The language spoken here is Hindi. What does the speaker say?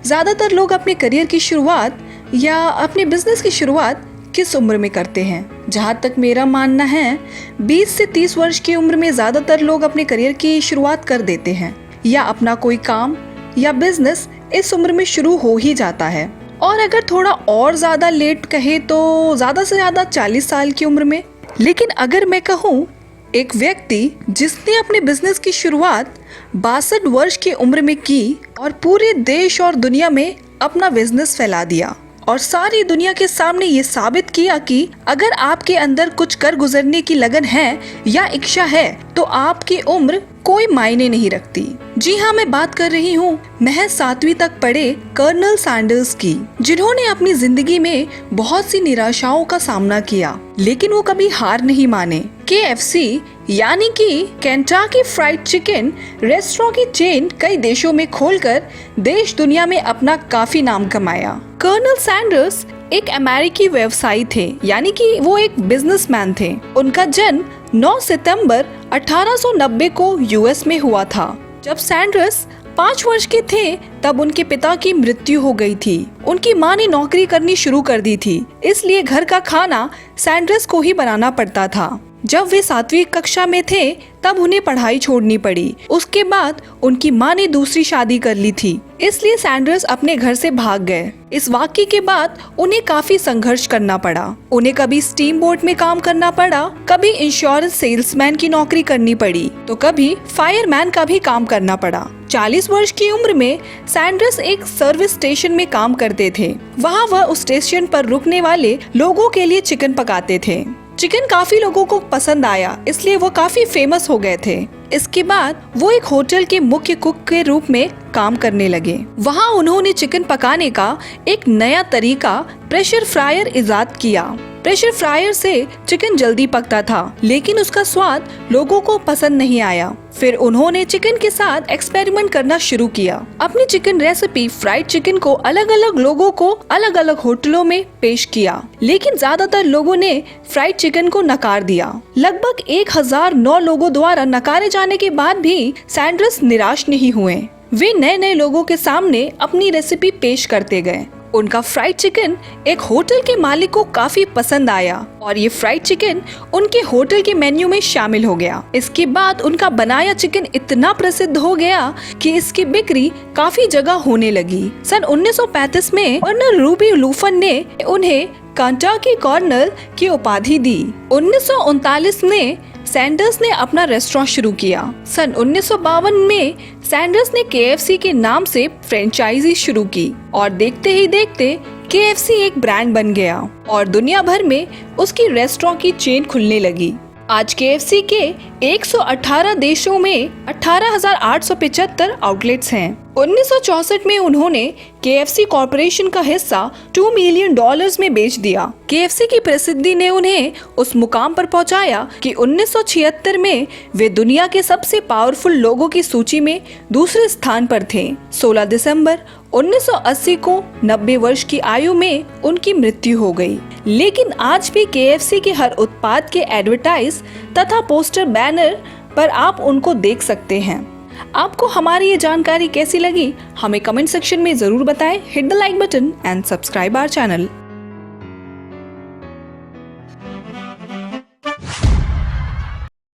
ज़्यादातर लोग अपने करियर की शुरुआत या अपने बिजनेस की शुरुआत किस उम्र में करते हैं? जहाँ तक मेरा मानना है 20 से 30 वर्ष की उम्र में ज़्यादातर लोग अपने करियर की शुरुआत कर देते हैं या अपना कोई काम या बिजनेस इस उम्र में शुरू हो ही जाता है। और अगर थोड़ा और ज़्यादा लेट कहे तो ज़्यादा से ज़्यादा 40 साल की उम्र में। लेकिन अगर मैं कहूँ एक व्यक्ति जिसने अपने बिजनेस की शुरुआत 62 वर्ष की उम्र में की और पूरे देश और दुनिया में अपना बिजनेस फैला दिया और सारी दुनिया के सामने ये साबित किया कि अगर आपके अंदर कुछ कर गुजरने की लगन है या इच्छा है तो आपकी उम्र कोई मायने नहीं रखती। जी हाँ, मैं बात कर रही हूँ महज 7वीं तक पढ़े कर्नल सैंडर्स की, जिन्होंने अपनी जिंदगी में बहुत सी निराशाओं का सामना किया लेकिन वो कभी हार नहीं माने। KFC यानी कि केंटाकी फ्राइड चिकन रेस्टोरेंट की चेन कई देशों में खोलकर देश दुनिया में अपना काफी नाम कमाया। कर्नल सैंडर्स एक अमेरिकी व्यवसायी थे, यानी कि वो एक बिजनेसमैन थे। उनका जन्म 9 सितंबर 1890 को यूएस में हुआ था। जब सैंडर्स 5 वर्ष के थे तब उनके पिता की मृत्यु हो गई थी। उनकी मां ने नौकरी करनी शुरू कर दी थी, इसलिए घर का खाना सैंडर्स को ही बनाना पड़ता था। जब वे 7वीं कक्षा में थे तब उन्हें पढ़ाई छोड़नी पड़ी। उसके बाद उनकी मां ने दूसरी शादी कर ली थी, इसलिए सैंडर्स अपने घर से भाग गए। इस वाकये के बाद उन्हें काफी संघर्ष करना पड़ा। उन्हें कभी स्टीम बोट में काम करना पड़ा, कभी इंश्योरेंस सेल्समैन की नौकरी करनी पड़ी, तो कभी फायरमैन का भी काम करना पड़ा। 40 वर्ष की उम्र में सैंडर्स एक सर्विस स्टेशन में काम करते थे। वहाँ वह उस स्टेशन पर रुकने वाले लोगों के लिए चिकन पकाते थे। चिकन काफी लोगों को पसंद आया, इसलिए वो काफी फेमस हो गए थे। इसके बाद वो एक होटल के मुख्य कुक के रूप में काम करने लगे। वहाँ उन्होंने चिकन पकाने का एक नया तरीका प्रेशर फ्रायर इजाद किया। प्रेशर फ्रायर से चिकन जल्दी पकता था, लेकिन उसका स्वाद लोगों को पसंद नहीं आया। फिर उन्होंने चिकन के साथ एक्सपेरिमेंट करना शुरू किया। अपनी चिकन रेसिपी फ्राइड चिकन को अलग अलग लोगों को अलग अलग होटलों में पेश किया, लेकिन ज्यादातर लोगों ने फ्राइड चिकन को नकार दिया। लगभग 1009 लोगों द्वारा नकारे जाने के बाद भी सैंडर्स निराश नहीं हुए। वे नए नए लोगों के सामने अपनी रेसिपी पेश करते गए। उनका फ्राइड चिकन एक होटल के मालिक को काफी पसंद आया और ये फ्राइड चिकन उनके होटल के मेन्यू में शामिल हो गया। इसके बाद उनका बनाया चिकन इतना प्रसिद्ध हो गया कि इसकी बिक्री काफी जगह होने लगी। सन 1935 में कर्नल रूबी लूफन ने उन्हें केंटाकी कर्नल की उपाधि दी। 1939 में सैंडर्स ने अपना रेस्टोरेंट शुरू किया। सन 1952 में सैंडर्स ने KFC के नाम से फ्रेंचाइजी शुरू की और देखते ही देखते KFC एक ब्रांड बन गया और दुनिया भर में उसकी रेस्टोरेंट की चेन खुलने लगी। आज KFC के 118 देशों में 18,875 आउटलेट्स हैं। 1964 में उन्होंने KFC कॉर्पोरेशन का हिस्सा $2 मिलियन में बेच दिया। KFC की प्रसिद्धि ने उन्हें उस मुकाम पर पहुंचाया कि 1976 में वे दुनिया के सबसे पावरफुल लोगों की सूची में दूसरे स्थान पर थे। 16 दिसंबर 1980 को 90 वर्ष की आयु में उनकी मृत्यु हो गई। लेकिन आज भी KFC के हर उत्पाद के एडवर्टाइज तथा पोस्टर बैनर पर आप उनको देख सकते हैं। आपको हमारी ये जानकारी कैसी लगी हमें कमेंट सेक्शन में जरूर बताएं। Hit the like button and subscribe our channel.